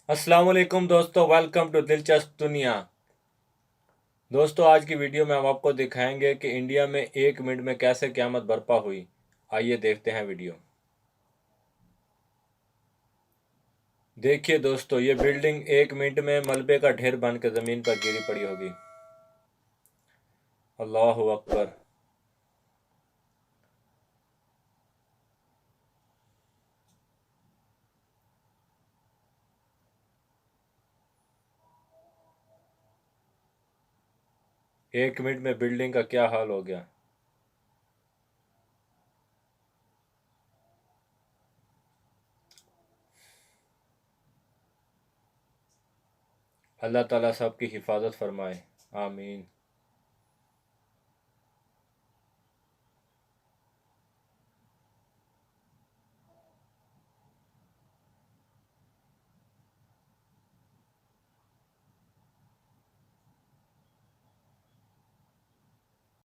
السلام علیکم دوستو، ویلکم ٹو دلچسپ دنیا۔ دوستو آج کی ویڈیو میں ہم آپ کو دکھائیں گے کہ انڈیا میں 1 منٹ میں کیسے قیامت برپا ہوئی۔ آئیے دیکھتے ہیں ویڈیو۔ دیکھیے دوستو، یہ بلڈنگ 1 منٹ میں ملبے کا ڈھیر بن کے زمین پر گری پڑی ہوگی۔ اللہ اکبر۔ ایک منٹ میں بلڈنگ کا کیا حال ہو گیا۔ اللہ تعالیٰ سب کی حفاظت فرمائے، آمین۔